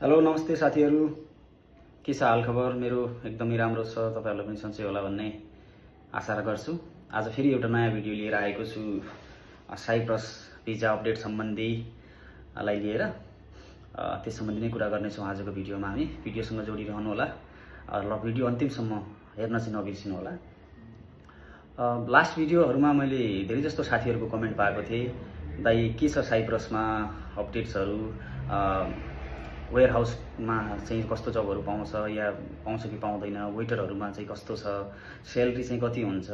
Hello नमस्ते साथीहरू, के छ हालखबर? मेरो एकदमै राम्रो छ, तपाईहरुलाई पनि सन्चै होला भन्ने आशा गर्छु। आज फेरि एउटा नयाँ भिडियो लिएर आएको छु साइप्रस भिजा अपडेट सम्बन्धी लाई लिएर त्यस सम्बन्धी नै कुरा गर्नेछौँ आजको भिडियोमा हामी। भिडियोसँग जोडिरहनु होला र भिडियो अन्तिमसम्म हेर्न चाहिँ नबिर्सिनु होला। लास्ट भिडियोहरुमा मैले धेरै जस्तो साथीहरुको कमेन्ट पाएको थिएँ, दाइ के छ साइप्रसमा अपडेट्सहरु, वेयर हाउसमा चाहिँ कस्तो जबहरु पाउँछ या पाउँछ कि पाउँदैन, वेटरहरुमा चाहिँ कस्तो छ, स्यालेरी चाहिँ कति हुन्छ,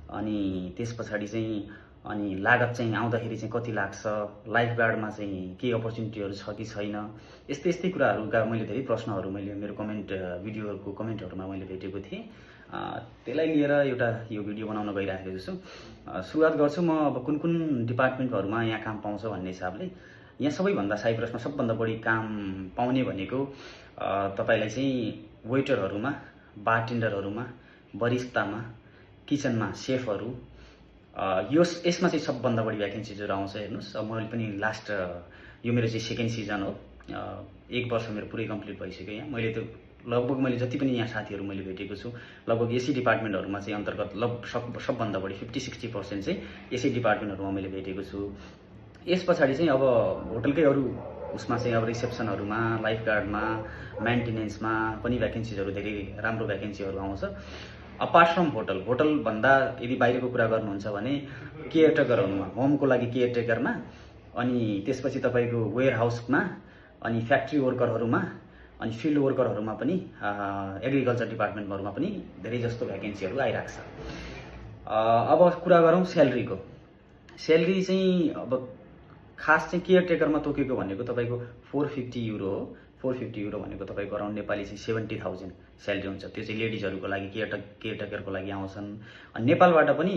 अनि त्यसपछि चाहिँ अनि लागत चाहिँ आउँदाखेरि चाहिँ कति लाग्छ, लाइफ गार्डमा चाहिँ के अपर्च्युनिटीहरु छ कि छैन, यस्तै कुराहरुका मैले धेरै प्रश्नहरु मैले मेरो कमेन्ट भिडियोहरुको कमेन्टहरुमा मैले भेटेको थिएँ। त्यसलाई लिएर एउटा यो भिडियो बनाउन गइराखेको छु। सुरुवात गर्छु म अब कुन डिपार्टमेन्टहरुमा यहाँ काम पाउँछ भन्ने हिसाबले। यहाँ सबैभन्दा साइप्रसमा सबभन्दा बढी काम पाउने भनेको तपाईलाई चाहिँ वेटरहरुमा, बारटेन्डरहरुमा, बरिस्तामा, किचनमा सेफहरु, यसमा चाहिँ सबभन्दा बढी भ्याकेन्सीजहरु आउँछ। हेर्नुस्, अब मैले पनि लास्ट यो मेरो चाहिँ सेकेन्ड सिजन हो, 1 वर्ष मेरो पुरै कम्प्लिट भइसक्यो यहाँ। मैले त्यो लगभग मैले जति पनि यहाँ साथीहरु मैले भेटेको छु, लगभग यसै डिपार्टमेन्टहरुमा चाहिँ अन्तर्गत सबभन्दा बढी 50-60% चाहिँ यसै डिपार्टमेन्टहरुमा मैले भेटेको छु। यस पछाडि चाहिँ अब होटलकै अरु उसमा चाहिँ अब रिसेप्सनहरुमा, लाइफ गार्डमा, मेन्टेनेन्समा पनि भ्याकेन्सीजहरु धेरै राम्रो भ्याकेन्सीहरु आउँछ। अपार्ट फ्रम होटल भन्दा यदि बाहिरको कुरा गर्नुहुन्छ भने केयरटेकरहरुमा, होमको लागि केयरटेकरमा, अनि त्यसपछि तपाईको वेयर हाउसमा, अनि फ्याक्ट्री वर्करहरुमा, अनि फिल्ड वर्करहरुमा पनि एग्रिकल्चर डिपार्टमेन्टहरुमा पनि धेरै जस्तो भ्याकेन्सीहरु आइराख्छ। अब कुरा गरौँ स्यालेरीको। स्यालेरी चाहिँ अब खास चाहिँ केयरटेकरमा तोकेको भनेको तपाईको 450 युरो हो। 450 युरो भनेको तपाईको अराउन्ड नेपाली चाहिँ 70,000 स्यालेरी हुन्छ। त्यो चाहिँ लेडिजहरुको लागि केयरटेकरको लागि आउँछन्। अनि नेपालबाट पनि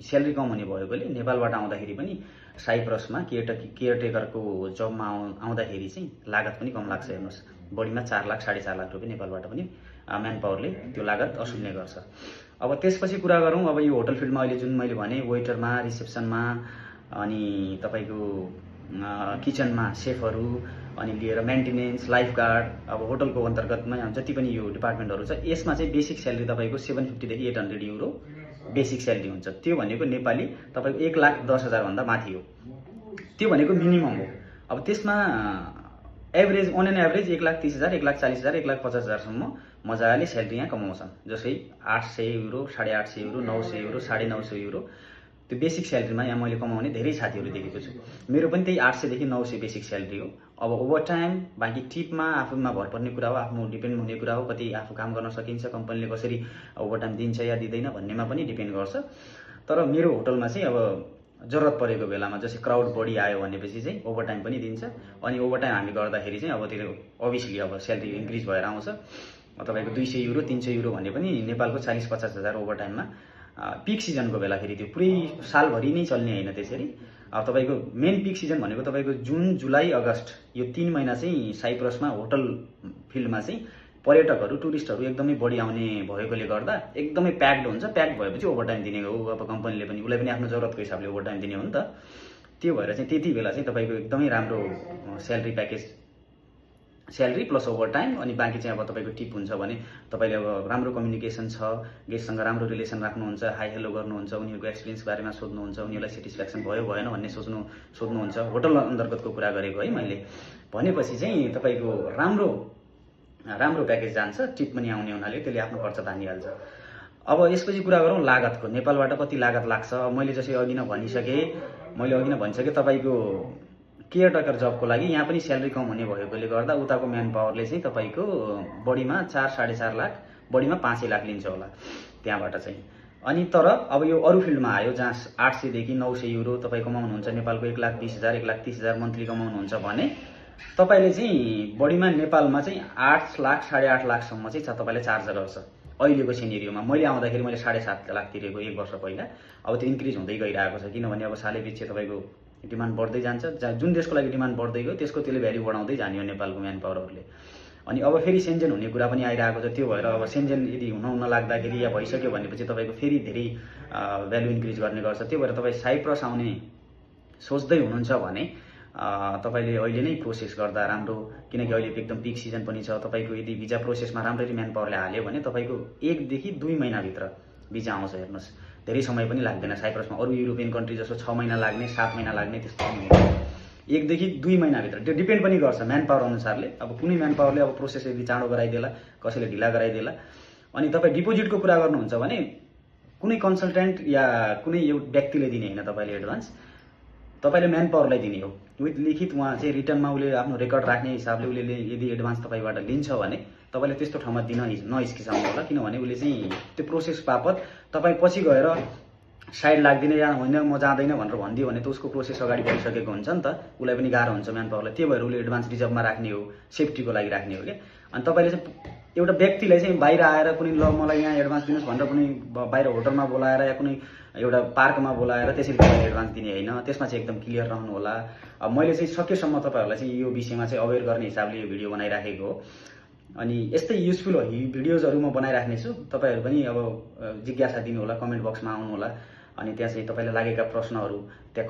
स्यालेरी कम हुने भएकोले नेपालबाट आउँदाखेरि पनि साइप्रसमा केयरटेकरको जबमा आउँदाखेरि चाहिँ लागत पनि कम लाग्छ। हेर्नुस्, बढीमा 4 लाख 4.5 लाख रुपैयाँ नेपालबाट पनि म्यान पावरले त्यो लागत असुल्ने गर्छ। अब त्यसपछि कुरा गरौँ, अब यो होटल फिल्डमा अहिले जुन मैले भने वेटरमा, रिसेप्सनमा, अनि तपाईको किचनमा सेफहरु, अनि लिएर मेन्टेनेन्स, लाइफ गार्ड, अब होटलको अन्तर्गतमा जति पनि यो डिपार्टमेन्टहरु छ, यसमा चाहिँ बेसिक स्यालेरी तपाईको 750 देखि 800 युरो बेसिक स्यालेरी हुन्छ। त्यो भनेको नेपाली तपाईको 1,10,000 भन्दा माथि हो। त्यो भनेको मिनिमम हो। अब त्यसमा एभरेज अन एन एभरेज 1,30,000, 1,40,000, 1,50,000 सम्म मजाले स्यालेरी यहाँ कमाउँछन्। जसै 800 युरो, 850 युरो, 900 युरो, 950 युरो त्यो बेसिक स्यालेरीमा यहाँ मैले कमाउने धेरै साथीहरु देखेको छु। मेरो पनि त्यही 800 देखि 900 बेसिक स्यालेरी हो। अब ओभरटाइम बाँकी टिपमा आफूमा भर पर्ने कुरा हो, आफ्नो डिपेन्ड हुने कुरा हो, कति आफू काम गर्न सकिन्छ, कम्पनीले कसरी ओभरटाइम दिन्छ या दिँदैन भन्नेमा पनि डिपेन्ड गर्छ। तर मेरो होटलमा चाहिँ अब जरुरत परेको बेलामा जस्तै क्राउड बढी आयो भनेपछि चाहिँ ओभरटाइम पनि दिन्छ। अनि ओभरटाइम हामी गर्दाखेरि चाहिँ अब त्यो अभियसली अब स्यालेरी इन्क्रिज भएर आउँछ। तपाईको 200 युरो, 300 युरो भन्ने पनि नेपालको 40-50 हजार ओभरटाइममा पीक सिजनको बेला फेरि त्यो पुरै सालभरि नै चल्ने हैन त्यसरी। अब तपाईको मेन पीक सिजन भनेको तपाईको जुन, जुलाई, अगस्त यो 3 महिना चाहिँ साइप्रसमा होटल फिल्डमा चाहिँ पर्यटकहरु, टुरिस्टहरु एकदमै बढी आउने भएकोले गर्दा एकदमै प्याक्ड हुन्छ। प्याक्ड भएपछि ओभरटाइम दिने हो। अब कम्पनीले पनि उलाई पनि आफ्नो जरुरतको हिसाबले ओभरटाइम दिने हो नि त। त्यो भएर चाहिँ त्यति बेला चाहिँ तपाईको एकदमै राम्रो salary package, salary plus overtime, अनि बाँकी चाहिँ अब तपाईको टिप हुन्छ भने तपाईले अब राम्रो कम्युनिकेसन छ, गेस्टसँग राम्रो रिलेसन राख्नुहुन्छ, हाई हेलो गर्नुहुन्छ, उनीहरुको एक्सपीरियन्स बारेमा सोध्नुहुन्छ, उनीहरुलाई सेटिस्फ्याक्सन भयो भएन भन्ने सोध्नुहुन्छ। होटल अन्तर्गतको कुरा गरेको है मैले। भनेपछि चाहिँ तपाईको राम्रो प्याकेज जान्छ, टिप पनि आउने हुनाले त्यसले आफ्नो खर्च तानिहाल्छ। अब यसपछि कुरा गरौँ लागतको। नेपालबाट कति लागत लाग्छ? मैले जसै अघि नै भनिसके तपाईको केयरटेकर जबको लागि यहाँ पनि स्यालेरी कम हुने भएकोले गर्दा उताको म्यान पावरले चाहिँ तपाईको बढीमा 4-4.5 लाख, बढीमा 5 लाख लिन्छ होला त्यहाँबाट चाहिँ। अनि तर अब यो अरु फिल्डमा आयो जहाँ 800 देखि 900 युरो तपाई कमाउनुहुन्छ, नेपालको 1,20,000, 1,30,000 मन्थली कमाउनुहुन्छ भने तपाईले चाहिँ बढीमा नेपालमा चाहिँ 8 लाख 8.5 लाख सम्म चाहिँ तपाईले चार्ज गर्छ। अहिलेको सिनेरियोमा मैले आउँदाखेरि मैले 7.5 लाख तिरेको 1 वर्ष पहिला। अब त्यो इन्क्रिज हुँदै गइरहेको छ, किनभने अब सालैपिच्छे तपाईको डिमान्ड बढ्दै जान्छ। जुन देशको लागि डिमान्ड बढ्दै गयो त्यसको त्यसले भ्यालु बढाउँदै जाने हो नेपालको म्यान पावरहरुले। अनि अब फेरि सेन्जेन हुने कुरा पनि आइरहेको छ। त्यो भएर अब सेन्जेन यदि हुन लाग्दाखेरि या भइसक्यो भनेपछि तपाईको फेरि धेरै भ्यालु इन्क्रिज गर्ने गर्छ। त्यो भएर तपाई साइप्रस आउने सोच्दै हुनुहुन्छ भने तपाईँले अहिले नै प्रोसेस गर्दा राम्रो, किनकि अहिले एकदम पिक सिजन पनि छ। तपाईँको यदि भिजा प्रोसेसमा राम्ररी म्यान पावरले हाल्यो भने तपाईँको 1 देखि 2 महिनाभित्र भिजा आउँछ। हेर्नुहोस्, धेरै समय पनि लाग्दैन। साइप्रसमा अरू युरोपियन कन्ट्री जस्तो 6 महिना लाग्ने, 7 महिना लाग्ने त्यस्तो पनि हुँदैन। 1 देखि 2 महिनाभित्र। त्यो डिपेन्ड पनि गर्छ म्यान पावर अनुसारले। अब कुनै म्यान पावरले अब प्रोसेस यदि चाँडो गराइदेला, कसैले ढिला गराइदेला। अनि तपाईँ डिपोजिटको कुरा गर्नुहुन्छ भने कुनै कन्सल्टेन्ट या कुनै एउटा व्यक्तिले दिने होइन, तपाईँले एडभान्स तपाईँले म्यान पावरलाई दिने हो विथ लिखित। उहाँ चाहिँ रिटर्नमा उसले आफ्नो रेकर्ड राख्ने हिसाबले उसले यदि एडभान्स तपाईँबाट लिन्छ भने तपाईँले त्यस्तो ठाउँमा दिन नहिचकिचाउनु होला, किनभने उसले चाहिँ त्यो प्रोसेस बापत तपाईँ पछि गएर साइड लाग्दिनँ या होइन म जाँदैन भनेर भनिदियो भने त उसको प्रोसेस अगाडि बढिसकेको हुन्छ नि त, उसलाई पनि गाह्रो हुन्छ म्यान पावरलाई। त्यही भएर उसले एडभान्स रिजर्भमा राख्ने हो, सेफ्टीको लागि राख्ने हो क्या। अनि तपाईँले चाहिँ एउटा व्यक्तिलाई चाहिँ बाहिर आएर कुनै ल मलाई यहाँ एडभान्स दिनुहोस् भनेर कुनै बाहिर होटलमा बोलाएर या कुनै एउटा पार्कमा बोलाएर त्यसरी तपाईँले एडभान्स दिने होइन। त्यसमा चाहिँ एकदम क्लियर रहनु होला। अब मैले चाहिँ सकेसम्म तपाईँहरूलाई चाहिँ यो विषयमा चाहिँ अवेर गर्ने हिसाबले यो भिडियो बनाइराखेको हो। अनि यस्तै युजफुल भिडियोजहरू म बनाइराख्नेछु। तपाईँहरू पनि अब जिज्ञासा दिनु होला, कमेन्ट बक्समा आउनु होला। अनि त्यहाँ चाहिँ तपाईँलाई लागेका प्रश्नहरू त्यहाँ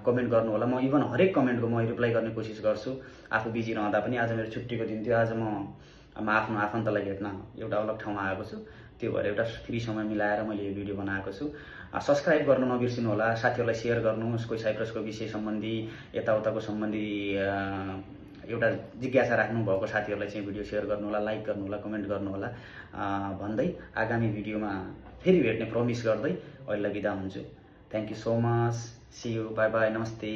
कमेन्ट गर्नु होला। म इभन हरेक कमेन्टको म रिप्लाई गर्ने कोसिस गर्छु। आफू बिजी रहँदा पनि आज मेरो छुट्टीको दिन थियो। आज म आफ्नो आफन्तलाई भेट्न एउटा अलग ठाउँमा आएको छु। त्यो भएर एउटा फ्री समय मिलाएर मैले यो भिडियो बनाएको छु। सब्सक्राइब गर्न नबिर्सिनु होला, साथीहरूलाई सेयर गर्नुहोस्। कोही साइप्रसको विषय सम्बन्धी, यताउताको सम्बन्धी एउटा जिज्ञासा राख्नुभएको साथीहरूलाई चाहिँ भिडियो सेयर गर्नु होला, लाइक गर्नु होला, कमेन्ट गर्नु होला भन्दै आगामी भिडियोमा फेरि भेट्ने प्रमिस गर्दै अहिलेलाई बिदा हुन्छु। Thank you so much. See you, bye bye, नमस्ते।